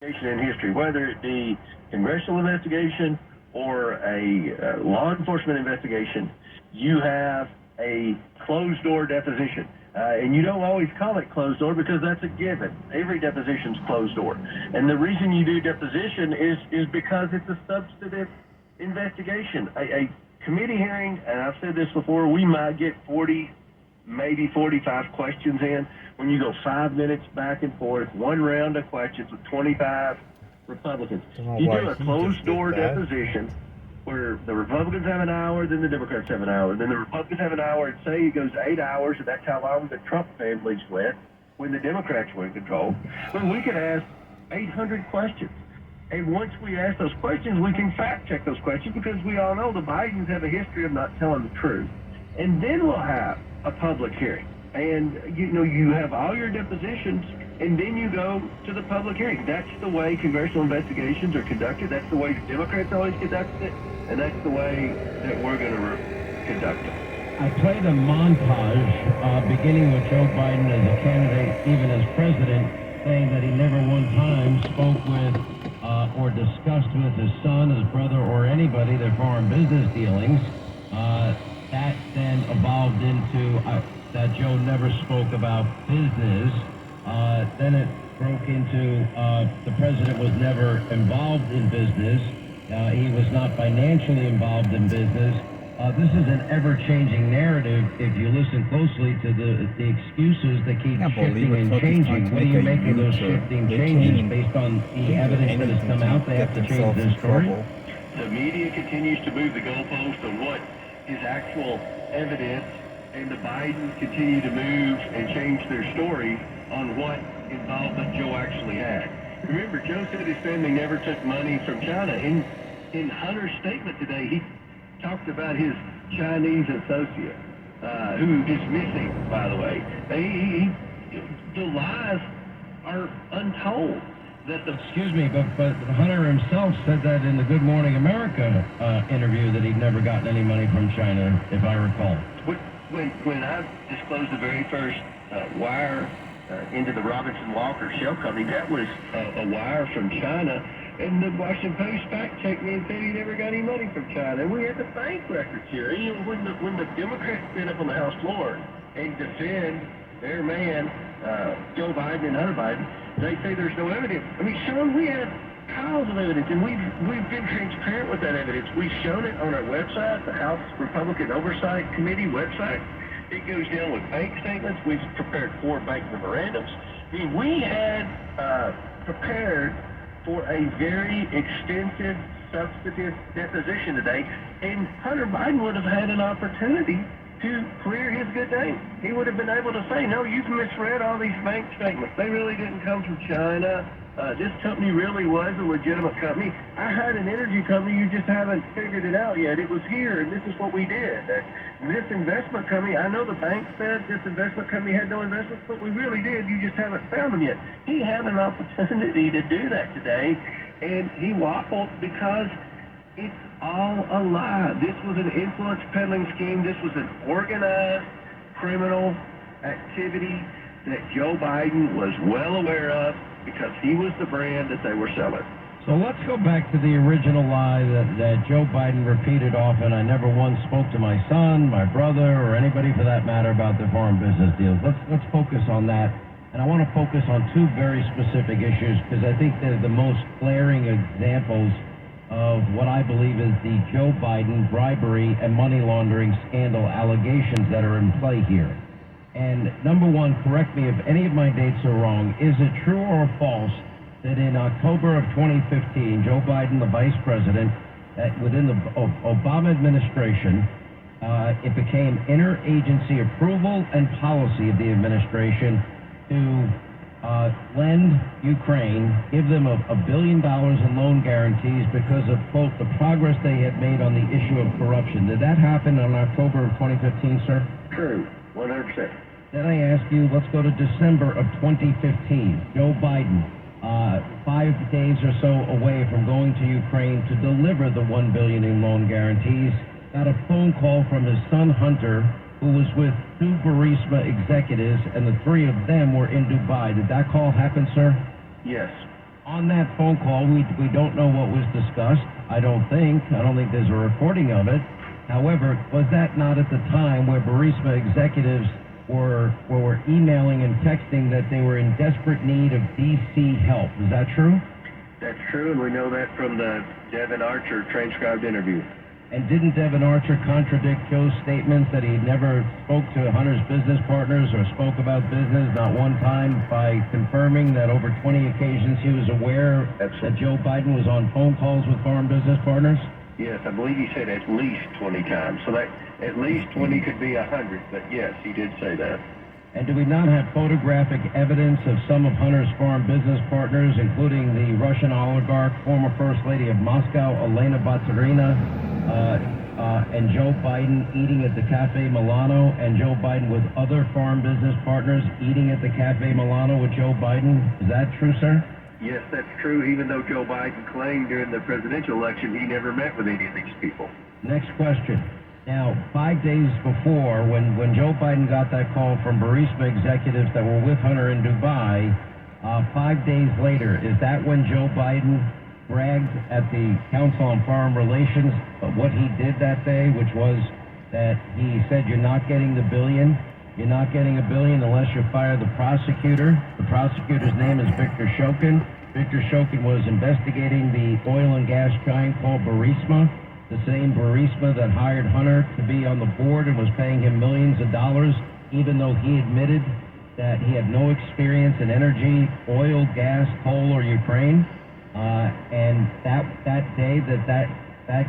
in history, whether it be congressional investigation or a law enforcement investigation, you have a closed-door deposition. And you don't always call it closed door because that's a given. Every deposition's closed door. And the reason you do deposition is because it's a substantive investigation. A committee hearing, and I've said this before, we might get 40, maybe 45 questions in. When you go 5 minutes back and forth, one round of questions with 25 Republicans. You do a closed-door deposition where the Republicans have an hour, then the Democrats have an hour, then the Republicans have an hour, and say it goes 8 hours, and that's how long the Trump families went when the Democrats were in control. But we could ask 800 questions. And once we ask those questions, we can fact-check those questions because we all know the Bidens have a history of not telling the truth. And then we'll have a public hearing. And, you have all your depositions, and then you go to the public hearing. That's the way congressional investigations are conducted. That's the way the Democrats always conduct it. And that's the way that we're going to conduct it. I played a montage beginning with Joe Biden as a candidate, even as president, saying that he never one time spoke with or discussed with his son, his brother, or anybody their foreign business dealings. That then evolved into that Joe never spoke about business. Then it broke into the president was never involved in business. He was not financially involved in business. This is an ever-changing narrative. If you listen closely to the excuses that keep shifting and changing, what do you make of those shifting changes based on the evidence that has come out? They have to change their story. The media continues to move the goalpost on what is actual evidence, and the Bidens continue to move and change their story on what involvement Joe actually had. Remember, Joe said his family never took money from China. In Hunter's statement today, he talked about his Chinese associate, who is missing, by the way. The lies are untold. Excuse me, but Hunter himself said that in the Good Morning America interview that he'd never gotten any money from China, if I recall. When I disclosed the very first wire into the Robinson Walker Shell Company, that was a wire from China, and the Washington Post fact-checked me and said he never got any money from China. And we had the bank records here. When the Democrats stand up on the House floor and defend their man, Joe Biden and Hunter Biden, they say there's no evidence. I mean, Sean, we have piles of evidence, and we've been transparent with that evidence. We've shown it on our website, the House Republican Oversight Committee website. It goes down with bank statements. We've prepared 4 bank memorandums. I mean, we had prepared for a very extensive, substantive deposition today, and Hunter Biden would have had an opportunity to clear his good name. He would have been able to say, no, you've misread all these bank statements. They really didn't come from China. This company really was a legitimate company. I had an energy company, you just haven't figured it out yet. It was here, and this is what we did. This investment company, I know the bank said this investment company had no investments, but we really did. You just haven't found them yet. He had an opportunity to do that today, and he waffled because it's all a lie. This was an influence peddling scheme. This was an organized criminal activity that Joe Biden was well aware of because he was the brand that they were selling. So let's go back to the original lie that Joe Biden repeated often. I never once spoke to my son, my brother, or anybody for that matter about their foreign business deals. Let's focus on that. And I want to focus on 2 very specific issues because I think they're the most glaring examples of what I believe is the Joe Biden bribery and money laundering scandal allegations that are in play here. And number one, correct me if any of my dates are wrong, is it true or false that in October of 2015, Joe Biden, the vice president, within the Obama administration, it became interagency approval and policy of the administration to lend Ukraine, give them $1 billion in loan guarantees because of, quote, the progress they had made on the issue of corruption. Did that happen in October of 2015, sir? True, 100%. Then I ask you, let's go to December of 2015. Joe Biden, 5 days or so away from going to Ukraine to deliver the $1 billion in loan guarantees, got a phone call from his son Hunter, who was with 2 Burisma executives, and the 3 of them were in Dubai. Did that call happen, sir? Yes. On that phone call, we don't know what was discussed. I don't think there's a recording of it. However, was that not at the time where Burisma executives were emailing and texting that they were in desperate need of DC help? Is that true? That's true, and we know that from the Devin Archer transcribed interview. And didn't Devin Archer contradict Joe's statements that he never spoke to Hunter's business partners or spoke about business, not one time, by confirming that over 20 occasions he was aware that Joe Biden was on phone calls with foreign business partners? Yes, I believe he said at least 20 times. So that at least 20 could be 100, but yes, he did say that. And do we not have photographic evidence of some of Hunter's foreign business partners, including the Russian oligarch, former First Lady of Moscow, Elena Baturina, and Joe Biden eating at the Cafe Milano, and Joe Biden with other foreign business partners eating at the Cafe Milano with Joe Biden? Is that true, sir? Yes, that's true, even though Joe Biden claimed during the presidential election he never met with any of these people. Next question. Now, 5 days before, when Joe Biden got that call from Burisma executives that were with Hunter in Dubai, 5 days later, is that when Joe Biden bragged at the Council on Foreign Relations what he did that day, which was that he said, you're not getting the billion. You're not getting $1 billion unless you fire the prosecutor. The prosecutor's name is Victor Shokin. Victor Shokin was investigating the oil and gas giant called Burisma, the same Burisma that hired Hunter to be on the board and was paying him millions of dollars, even though he admitted that he had no experience in energy, oil, gas, coal, or Ukraine. And that day that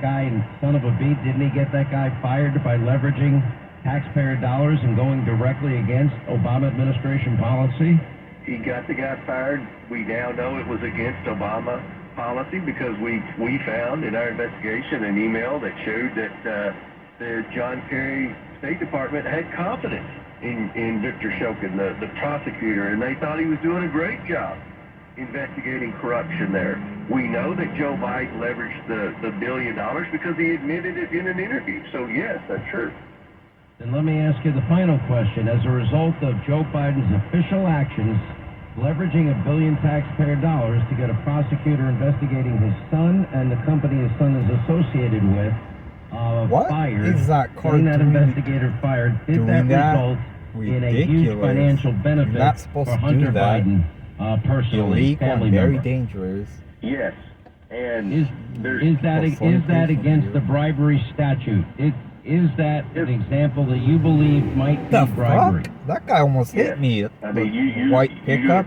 guy, son of a bee, didn't he get that guy fired by leveraging taxpayer dollars and going directly against Obama administration policy? He got the guy fired. We now know it was against Obama policy because we found in our investigation an email that showed that the John Kerry State Department had confidence in Victor Shokin, the prosecutor, and they thought he was doing a great job investigating corruption there. We know that Joe Biden leveraged the $1 billion because he admitted it in an interview. So yes, that's true. Then let me ask you the final question. As a result of Joe Biden's official actions, leveraging $1 billion taxpayer dollars to get a prosecutor investigating his son and the company his son is associated with fired, is that getting that investigator fired, did that result in a huge financial benefit for Hunter Biden personally, family member? Very dangerous. Yes. And is that against the bribery statute? Is that an example that you believe might be bribery? Fuck? That guy almost hit me. I mean, white pickup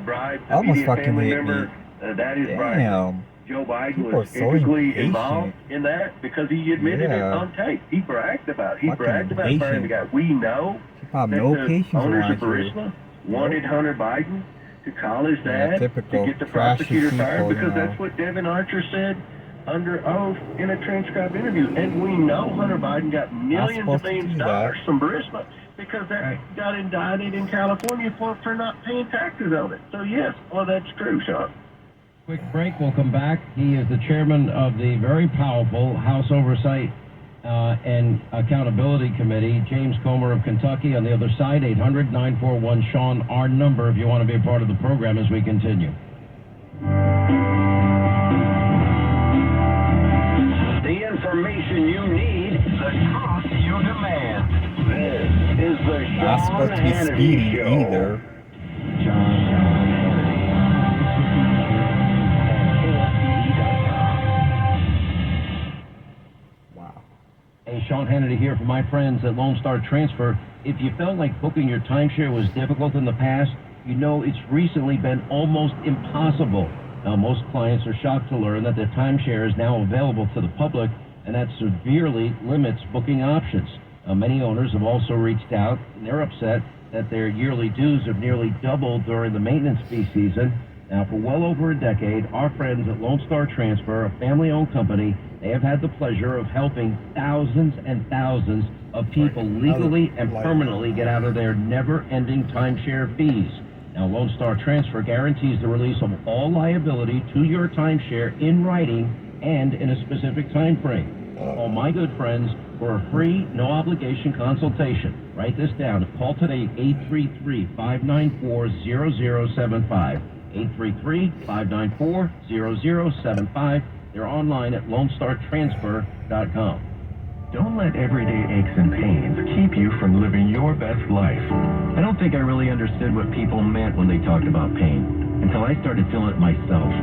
almost fucking hit me. That is bribery. Joe Biden was typically involved in that because he admitted it on tape. He bragged about it. He bragged about firing the guy. We know that the owners of Burisma wanted Hunter Biden to call his dad to get the prosecutor fired because that's what Devin Archer said under oath in a transcribed interview. And we know Hunter Biden got millions of dollars from Burisma because that got indicted in California for not paying taxes on it. So yes, that's true, Sean. Quick break, we'll come back. He is the chairman of the very powerful House Oversight and Accountability Committee, James Comer of Kentucky. On the other side, 800-941-SEAN, our number if you want to be a part of the program as we continue. The information you need, the truth you demand. This is the Not Sean supposed to be Hannity speeding Show. either. Wow. Hey, Sean Hannity here for my friends at Lone Star Transfer. If you felt like booking your timeshare was difficult in the past, you know it's recently been almost impossible. Now, most clients are shocked to learn that their timeshare is now available to the public, and that severely limits booking options. Many owners have also reached out, and they're upset that their yearly dues have nearly doubled during the maintenance fee season. Now, for well over a decade, our friends at Lone Star Transfer, a family-owned company, they have had the pleasure of helping thousands and thousands of people legally and permanently get out of their never-ending timeshare fees. Now, Lone Star Transfer guarantees the release of all liability to your timeshare in writing and in a specific time frame. Call my good friends for a free, no-obligation consultation. Write this down. Call today, 833-594-0075. 833-594-0075. They're online at LoneStarTransfer.com. Don't let everyday aches and pains keep you from living your best life. I don't think I really understood what people meant when they talked about pain until I started feeling it myself.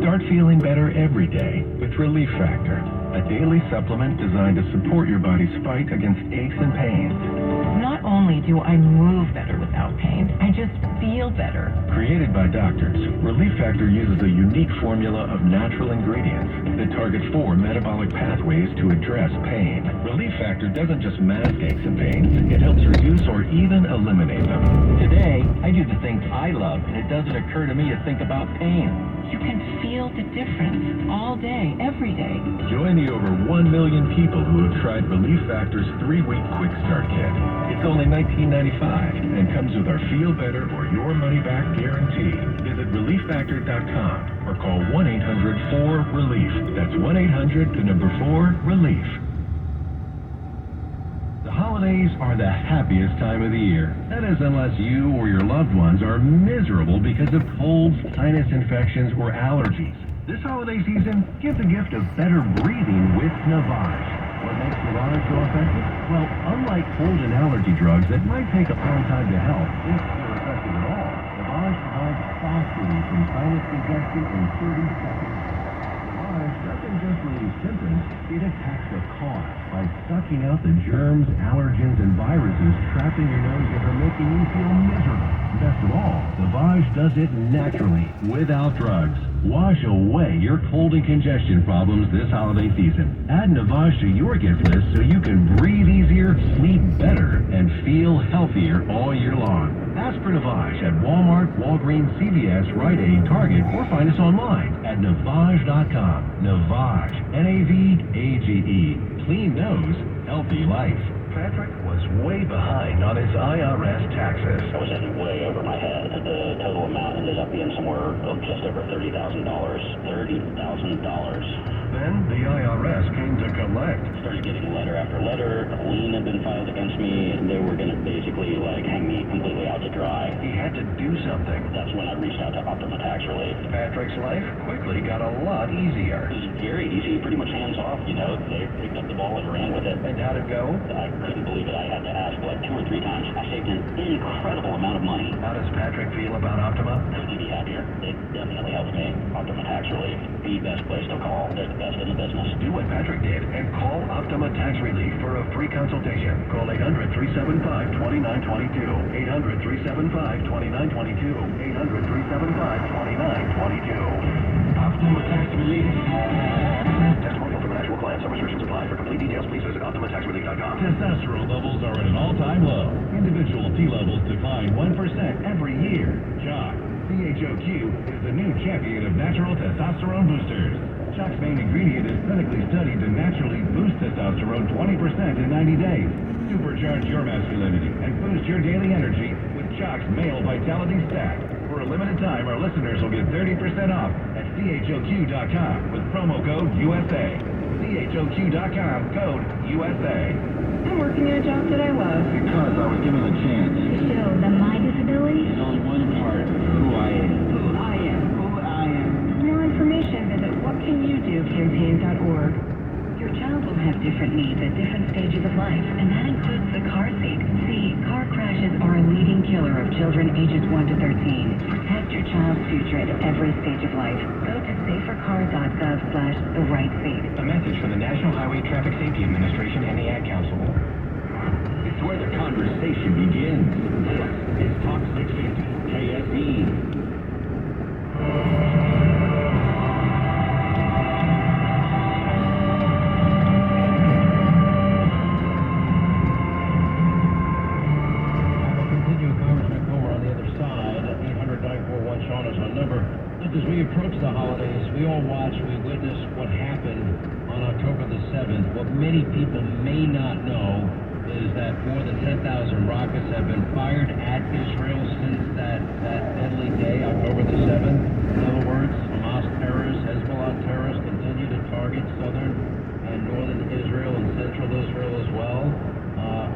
Start feeling better every day with Relief Factor, a daily supplement designed to support your body's fight against aches and pains. Not only do I move better without pain, I just feel better. Created by doctors, Relief Factor uses a unique formula of natural ingredients that target 4 metabolic pathways to address pain. Relief Factor doesn't just mask aches and pains, it helps reduce or even eliminate them. Today, I do the things I love, and it doesn't occur to me to think about pain. You can feel the difference all day, every day. Join the over 1 million people who have tried Relief Factor's 3-week quick start kit. It's only $19.95 and comes with our Feel Better or Your Money Back guarantee. Visit ReliefFactor.com or call 1-800-4-RELIEF. That's 1-800-4-RELIEF. The holidays are the happiest time of the year. That is, unless you or your loved ones are miserable because of colds, sinus infections, or allergies. This holiday season, give the gift of better breathing with Navage. What makes Navage so effective? Well, unlike cold and allergy drugs that might take a long time to help, if they're effective at all, Navage provides fast relief from sinus congestion in 30 seconds. Navage doesn't just relieve symptoms, it attacks the cause by sucking out the germs, allergens, and viruses trapped in your nose that are making you feel miserable. Best of all, Navage does it naturally, without drugs. Wash away your cold and congestion problems this holiday season. Add Navage to your gift list so you can breathe easier, sleep better, and feel healthier all year long. Ask for Navage at Walmart, Walgreens, CVS, Rite Aid, Target, or find us online at Navage.com. Navage, N-A-V-A-G-E. Clean nose, healthy life. Patrick was way behind on his IRS taxes. I was in way over my head. The total amount ended up being somewhere just over $30,000. $30,000. Then the IRS came to collect. Started getting letter after letter. A lien had been filed against me. They were going to basically hang me completely out to dry. He had to do something. That's when I reached out to Optima Tax Relief. Patrick's life quickly got a lot easier. It was very easy, pretty much hands off. They picked up the ball and ran with it. And how'd it go? I couldn't believe it. I had to ask 2 or 3 times. I saved an incredible amount of money. How does Patrick feel about Optima? Couldn't be happier. It definitely helped me. Optima Tax Relief, the best place to call. They're the best in the business. Do what Patrick did and call Optima Tax Relief for a free consultation. Call 800-375-2922. 800-375-2922. 800-375-2922. Optima Tax Relief. Testimonial from an actual client. Some restrictions apply. For complete details, please visit OptimaTaxRelief.com. Testosterone levels are at an all-time low. Individual T levels decline 1% every year. Choq, CHOQ, is the new champion of natural testosterone boosters. Choq's main ingredient is clinically studied to naturally boost testosterone 20% in 90 days. Supercharge your masculinity and boost your daily energy with Choq's Male Vitality Stack. For a limited time, our listeners will get 30% off at CHOQ.com with promo code USA. CHOQ.com, code USA. I'm working in a job that I love. Because I was given a chance. To show them my disability. It's only one part of who I am. Who I am. Who I am. For more information, visit whatcanyoudocampaign.org. Your child will have different needs at different stages of life, and that includes the car seat. See, car crashes are a leading killer of children ages 1 to 13. Protect your child's future at every stage of life. Go to safercar.gov/the right seat. A message from the National Highway Traffic Safety Administration and the Ad Council. It's where the conversation begins. This is Talk 650 KSE. As we approach the holidays, we all watch, we witness what happened on October the 7th. What many people may not know is that more than 10,000 rockets have been fired at Israel since that deadly day, October the 7th. In other words, Hamas terrorists, Hezbollah terrorists continue to target southern and northern Israel and central Israel as well.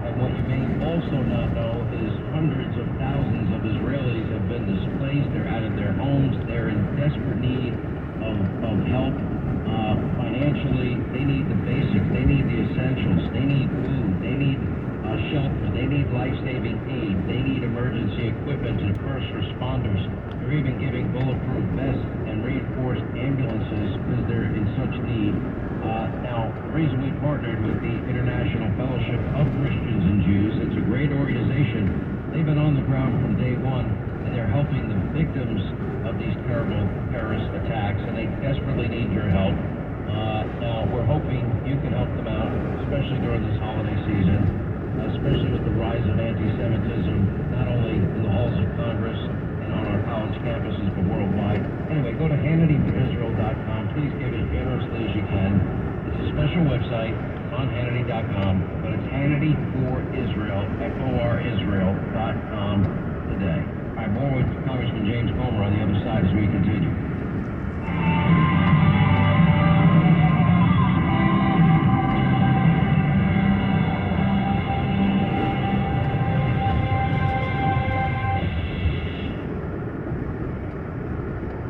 And what you may also not know is hundreds of thousands of Israelis have been displaced displaced, they're out of their homes, they're in desperate need of help financially. They need the basics, they need the essentials, they need food, they need shelter, they need life-saving aid, they need emergency equipment and first responders. They're even giving bulletproof vests and reinforced ambulances because they're in such need. Now, the reason we partnered with the International Fellowship of Christians and Jews, it's a great organization. They've been on the ground from day one, and they're helping the victims of these terrible terrorist attacks, and they desperately need your help. Now, we're hoping you can help them out, especially during this holiday season, especially with the rise of anti-Semitism, not only in the halls of Congress and on our college campuses, but worldwide. Anyway, go to HannityForIsrael.com. Please give as generously as you can. It's a special website on Hannity.com, but it's Hannity for Israel, FORIsrael.com today. All right, more with Congressman James Comer on the other side as we continue.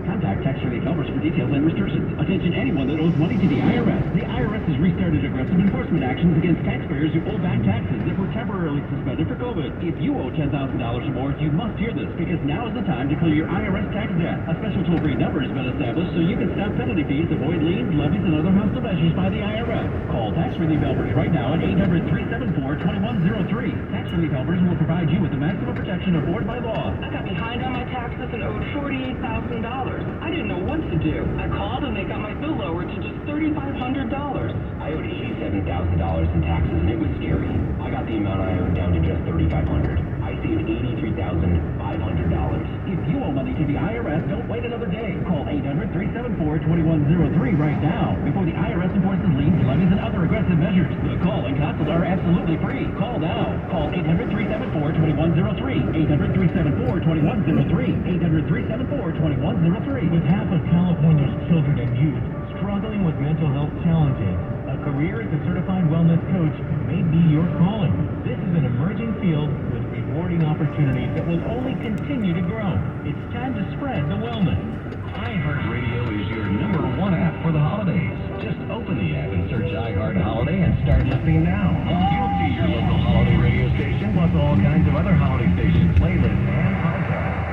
Contact Tax Relief Helpers for details and restrictions. Attention anyone that owes money to the IRS. The IRS has restarted aggressive enforcement actions against taxpayers who owe back taxes that were temporarily suspended for COVID. If you owe $10,000 or more, you must hear this because now is the time to clear your IRS tax debt. A special toll-free number has been established so you can stop penalty fees, avoid liens, levies, and other hostile measures by the IRS. Call Tax Relief Helpers right now at 800-374-2103. Tax Relief Helpers will provide you with the maximum protection afforded by law. I got behind on my taxes and owed $48,000. I didn't know what to do. I called and they got my bill lowered to just $3,500. I owed $87,000 in taxes and it was scary. I got the amount I owed down to just $3,500. I saved $83,500. If you owe money to the IRS, don't wait another day. Call 800-374-2103 right now before the IRS enforces liens, levies, and other aggressive measures. The call and consult are absolutely free. Call now. Call 800-374-2103. 800-374-2103. 800-374-2103. With half of California's children and youth struggling with mental health challenges, a career as a certified wellness coach may be your calling. This is an emerging field with rewarding opportunities that will only continue to grow. It's time to spread the wellness. iHeartRadio is your #1 app for the holidays. Just open the app and search iHeart Holiday and start listening now. You'll see your local holiday radio station, plus all kinds of other holiday stations, playlists, and podcasts.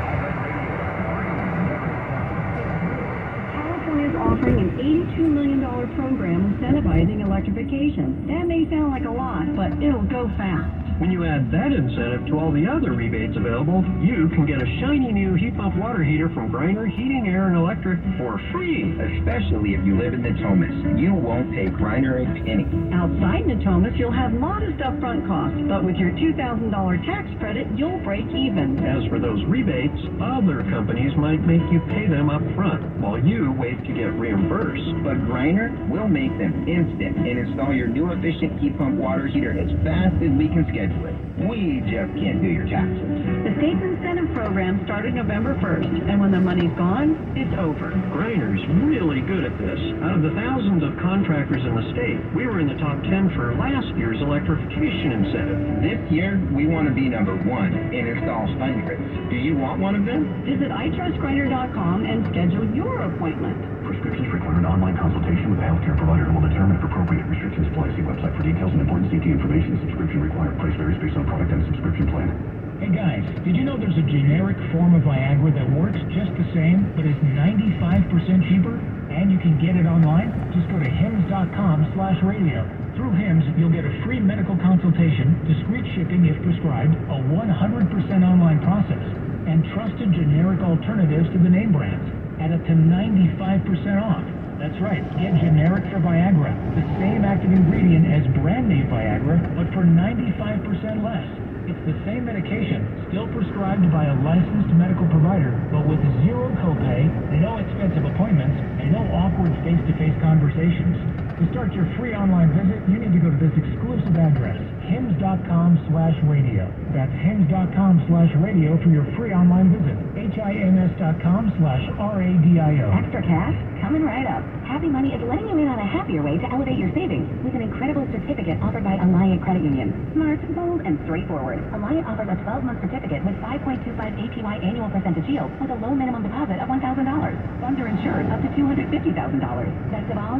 California is offering an $82 million program incentivizing electrification. That may sound like a lot, but it'll go fast. When you add that incentive to all the other rebates available, you can get a shiny new heat pump water heater from Griner Heating, Air, and Electric for free. Especially if you live in Natomas. You won't pay Griner a penny. Outside Natomas, you'll have modest upfront costs, but with your $2,000 tax credit, you'll break even. As for those rebates, other companies might make you pay them up front, while you wait to get reimbursed. But Griner will make them instant and install your new efficient heat pump water heater as fast as we can schedule it. We just can't do your taxes. The state's incentive program started November 1st, and when the money's gone, it's over. Griner's really good at this. Out of the thousands of contractors in the state, we were in the top 10 for last year's electrification incentive. This year, we want to be #1 and install hundreds. Do you want one of them? Visit itrustgriner.com and schedule your appointment. Prescriptions require an online consultation with a healthcare provider who will determine if appropriate restrictions apply. See website for details and important safety information. Subscription required. Price varies based on product and subscription plan. Hey guys, did you know there's a generic form of Viagra that works just the same, but is 95% cheaper? And you can get it online? Just go to hims.com/radio. Through Hims, you'll get a free medical consultation, discreet shipping if prescribed, a 100% online process, and trusted generic alternatives to the name brands at up to 95% off. That's right, get generic for Viagra, the same active ingredient as brand name Viagra, but for 95% less. It's the same medication, still prescribed by a licensed medical provider, but with zero copay, no expensive appointments, and no awkward face-to-face conversations. To start your free online visit, you need to go to this exclusive address, hims.com/radio. That's hims.com/radio for your free online visit. HIMS.com/RADIO. Extra cash? Coming right up. Happy Money is letting you in on a happier way to elevate your savings with an incredible certificate offered by Alliant Credit Union. Smart, bold, and straightforward. Alliant offers a 12-month certificate with 5.25 APY annual percentage yield with a low minimum deposit of $1,000. Funds are insured up to $250,000. Best of all,